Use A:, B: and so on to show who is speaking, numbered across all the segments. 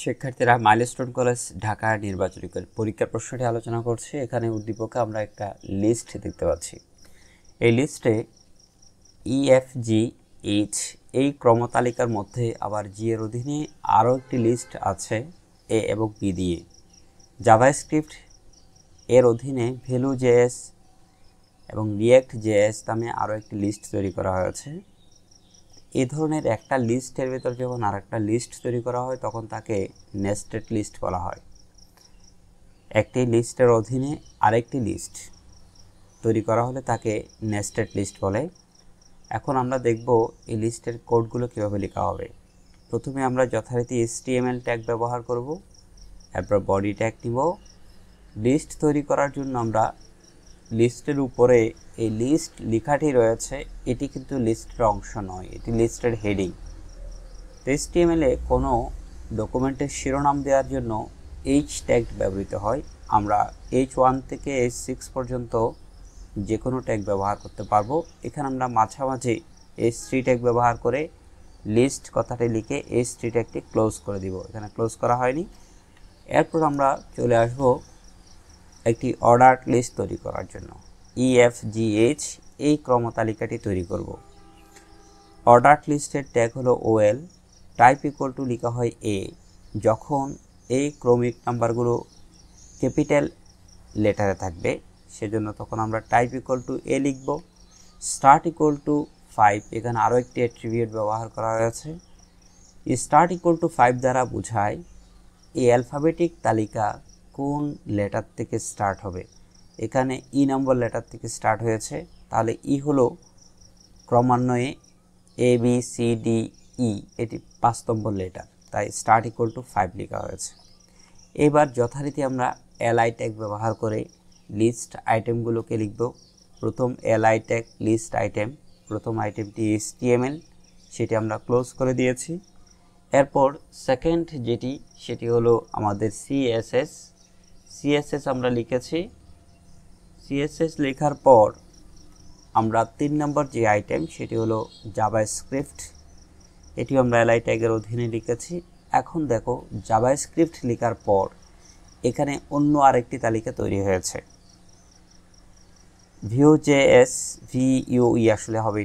A: শিক্ষার্থীরা milestone college Dhaka নির্বাচনী পরীক্ষার প্রশ্নটি আলোচনা করছে। এখানে উদ্দীপকে আমরা একটা লিস্ট দেখতে পাচ্ছি। এই লিস্টে EFGH এই ক্রমতালিকার মধ্যে আবার জি এর অধীনে আরও একটি লিস্ট আছে এ এবং বি দিয়ে। জাভাস্ক্রিপ্ট এর অধীনে ভ্যালু.js এবং রিঅ্যাক্ট.js নামে আরও একটি লিস্ট তৈরি করা হয়েছে। এই ধরনের একটা লিস্টের ভেতর যখন আরেকটা লিস্ট তৈরি করা হয় তখন তাকে নেস্টেড লিস্ট বলা হয়। একটি লিস্টের অধীনে আরেকটি লিস্ট তৈরি করা হলে তাকে নেস্টেড লিস্ট বলে। এখন আমরা দেখব এই লিস্টের কোডগুলো কীভাবে লেখা হবে। প্রথমে আমরা যথারীতি HTML ট্যাগ ব্যবহার করব, এরপর বডি ট্যাগ নিব। লিস্ট তৈরি করার জন্য আমরা লিস্টের উপরে এই লিস্ট লেখাটি রয়েছে, এটি কিন্তু লিস্টের অংশ নয়, এটি লিস্টের হেডিং। তো HTML-এ কোনো ডকুমেন্টের শিরোনাম দেওয়ার জন্য H ট্যাগ ব্যবহৃত হয়। আমরা H1 থেকে H6 পর্যন্ত যে কোনো ট্যাগ ব্যবহার করতে পারবো। এখানে আমরা মাঝামাঝি H3 ট্যাগ ব্যবহার করে লিস্ট কথাটি লিখে H3 ট্যাগটি ক্লোজ করে দিব। এখানে ক্লোজ করা হয়নি। এরপর আমরা চলে আসব একটি অর্ডার লিস্ট তৈরি করার জন্য। EFGH এই ক্রমতালিকাটি তৈরি করব। অর্ডার লিস্টের ট্যাগ হলো OL, টাইপ ইকুয়াল টু লেখা হয় A। যখন এই ক্রমিক নাম্বারগুলো ক্যাপিটাল লেটারে থাকবে সেজন্য তখন আমরা টাইপ ইকুয়াল টু A লিখব। স্টার্ট ইকুয়াল টু 5, এখানে আরও একটি অ্যাট্রিবিউট ব্যবহার করা হয়েছে। স্টার্ট ইকুয়াল টু 5 দ্বারা বোঝায় এই অ্যালফাবেটিক তালিকা কোন লেটার থেকে স্টার্ট হবে। এখানে ই নম্বর লেটার থেকে স্টার্ট হয়েছে, তাহলে ই হলো ক্রমান্বয়ে ABCDE, এটি 5 নম্বর লেটার, তাই স্টার্ট ইকুয়াল টু 5 লেখা হয়েছে। এবার যথারীতি আমরা LI ট্যাগ ব্যবহার করে লিস্ট আইটেমগুলোকে লিখব। প্রথম LI ট্যাগ লিস্ট আইটেম, প্রথম আইটেমটি HTML, সেটি আমরা ক্লোজ করে দিয়েছি। এরপর সেকেন্ড যেটি সেটি হলো আমাদের CSS আমরা লিখেছি। CSS লেখার পর আমরা 3 নম্বর যে আইটেম সেটি হলো জাভাস্ক্রিপ্ট, এটি আমরা LI ট্যাগের অধীনে লিখেছি। এখন দেখো জাভাস্ক্রিপ্ট লেখার পর এখানে অন্য আরেকটি তালিকা তৈরি হয়েছে, Vue.js, VUE আসলে হবে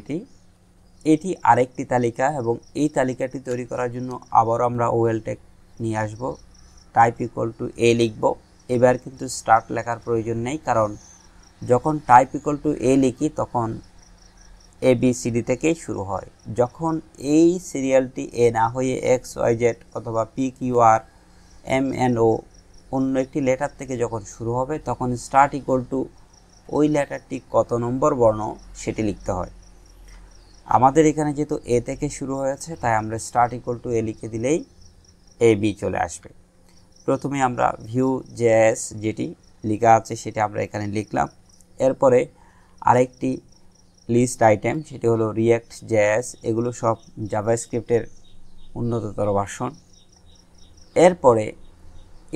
A: এটি আরেকটি তালিকা, এবং এই তালিকাটি তৈরি করার জন্য আবার আমরা OL ট্যাগ নিয়ে আসব। টাইপ ইকুয়াল টু A লিখব। এবার কিন্তু স্টার্ট লেখার প্রয়োজন নেই, কারণ যখন টাইপ ইকুয়াল টু A লিখি তখন ABCD থেকেই শুরু হয়। যখন এই সিরিয়ালটি A না হয়ে XYZ অথবা PQR MNO অন্য একটি লেটার থেকে যখন শুরু হবে তখন স্টার্ট ইকুয়াল টু ওই লেটারটি কত নম্বর বর্ণ সেটি লিখতে হয়। আমাদের এখানে যেহেতু A থেকে শুরু হয়েছে তাই আমরা স্টার্ট ইকুয়াল টু A লিখে দিলেই AB চলে আসবে। প্রথমে আমরা Vue.js যেটি লেখা আছে সেটি আমরা এখানে লিখলাম। এরপরে আরেকটি লিস্ট আইটেম সেটি হলো React.js, এগুলো সব জাভাস্ক্রিপ্টের উন্নততর ভার্সন। এরপরে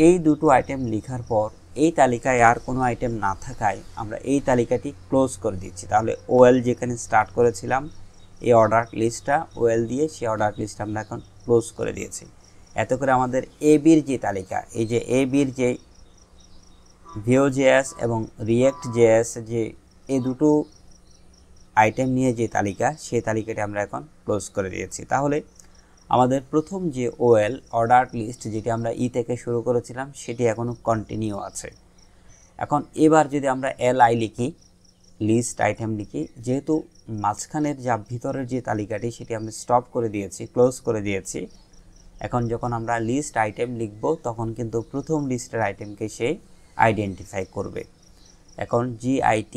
A: এই দুটো আইটেম লেখার পর এই তালিকায় আর কোনো আইটেম না থাকায় আমরা এই তালিকাটি ক্লোজ করে দিচ্ছি। তাহলে OL যেখানে স্টার্ট করেছিলাম এই অর্ডার লিস্টটা OL দিয়ে সেই অর্ডার লিস্ট আমরা এখন ক্লোজ করে দিয়েছি। এত করে আমাদের ABর যে তালিকা, এই যে ABর যে Vue.js এবং React.js যে এই দুটো আইটেম নিয়ে যে তালিকা, সেই তালিকাটি আমরা এখন ক্লোজ করে দিয়েছি। তাহলে আমাদের প্রথম যে OL অর্ডার লিস্ট যেটি আমরা ই থেকে শুরু করেছিলাম সেটি এখনও কন্টিনিউ আছে। এখন এবার যদি আমরা LI লিখি, লিস্ট আইটেম লিখি, যেহেতু মাঝখানের যা ভিতরের যে তালিকাটি সেটি আমরা স্টপ করে দিয়েছি, ক্লোজ করে দিয়েছি। এখন যখন আমরা লিস্ট আইটেম লিখব তখন কিন্তু প্রথম লিস্টের আইটেমকে সে আইডেন্টিফাই করবে। এখন GIT,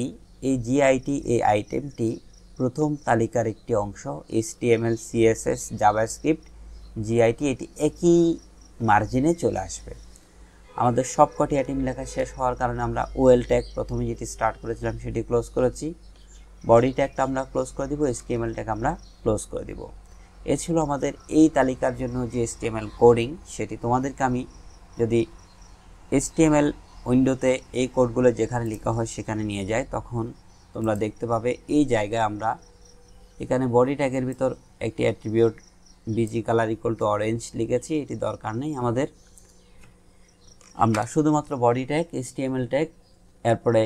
A: এই GIT এই আইটেমটি প্রথম তালিকার একটি অংশ। HTML, CSS, জাভাস্ক্রিপ্ট, GIT এটি একই মার্জিনে চলে আসবে। আমাদের সবকটি আইটেম লেখা শেষ হওয়ার কারণে আমরা OL ট্যাগ প্রথমে যেটি স্টার্ট করেছিলাম সেটি ক্লোজ করেছি, বডি ট্যাগটা আমরা ক্লোজ করে দিব, HTML ট্যাগ আমরা ক্লোজ করে দিব। এ ছিল আমাদের এই তালিকার জন্য যে HTML কোডিং, সেটি তোমাদেরকে আমি যদি HTML উইন্ডোতে এই কোডগুলো যেখানে লেখা হয় সেখানে নিয়ে যায় তখন তোমরা দেখতে পাবে এই জায়গায় আমরা এখানে বডি ট্যাগের ভিতর একটি attribute busy colour equal to orange লিখেছি, এটি দরকার নেই আমাদের। আমরা শুধুমাত্র বডি ট্যাগ, HTML ট্যাগ, এরপরে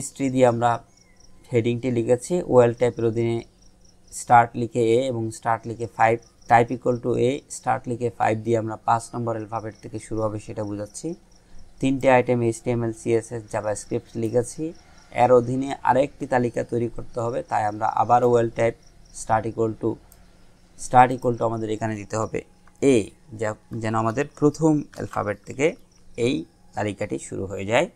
A: H3 দিয়ে আমরা হেডিংটি লিখেছি। ওয়েল টাইপের অধীনে স্টার্ট লিখে এ এবং স্টার্ট লিখে 5, type equal to A, start লিখে 5 দিয়ে আমরা 5 নম্বর অ্যালফাবেট থেকে শুরু হবে সেটা বোঝাচ্ছি। 3টে আইটেম HTML CSS জাভাস্ক্রিপ্ট লিখেছি। এর অধীনে আরেকটি তালিকা তৈরি করতে হবে, তাই আমরা আবার well type start equal to আমাদের এখানে দিতে হবে এ, যেন আমাদের প্রথম অ্যালফাবেট থেকে এই তালিকাটি শুরু হয়ে যায়।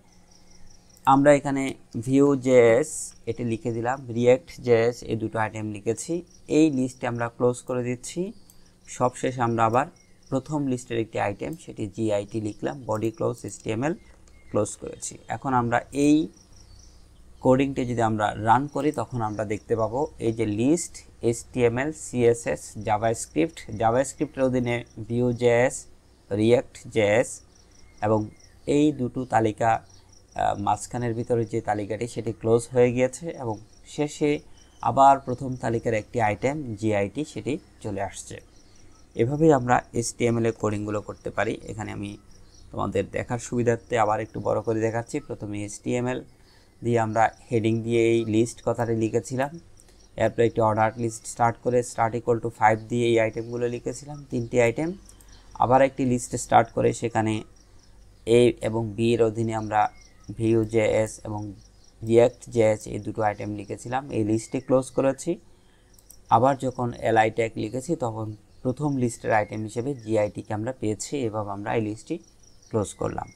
A: আমরা এখানে Vue.js এটি লিখে দিলাম, React.js এই দুটো আইটেম লিখেছি। এই লিস্টে আমরা ক্লোজ করে দিচ্ছি। সবশেষে আমরা আবার প্রথম লিস্টের একটি আইটেম সেটি GIT লিখলাম, বডি ক্লোজ HTML ক্লোজ করেছি। এখন আমরা এই কোডিংটি যদি আমরা রান করি তখন আমরা দেখতে পাবো এই যে লিস্ট, HTML, CSS, জাভাস্ক্রিপ্টের অধীনে Vue.js, React.js এবং এই দুটো তালিকা মাঝখানের ভিতরে যে তালিকাটি সেটি ক্লোজ হয়ে গিয়েছে এবং শেষে আবার প্রথম তালিকার একটি আইটেম GIT সেটি চলে আসছে। এভাবেই আমরা HTML এর কোডিংগুলো করতে পারি। এখানে আমি তোমাদের দেখার সুবিধার্থে আবার একটু বড় করে দেখাচ্ছি। প্রথমে HTML দিয়ে আমরা হেডিং দিয়ে এই লিস্ট কথাটি লিখেছিলাম, এরপর একটি অর্ডার লিস্ট স্টার্ট করে স্টার্ট ইকুয়াল টু 5 দিয়ে এই আইটেমগুলো লিখেছিলাম, 3টি আইটেম। আবার একটি লিস্ট স্টার্ট করে সেখানে এ এবং বি এর অধীনে আমরা Vue.js এবং React.js এই দুটো আইটেম লিখেছিলাম, এই লিস্টটি ক্লোজ করেছি। আবার যখন li ট্যাগ লিখেছি তখন প্রথম লিস্টের আইটেম হিসেবে GIT কে আমরা পেয়েছি। এভাবে আমরা এই লিস্টটি ক্লোজ করলাম।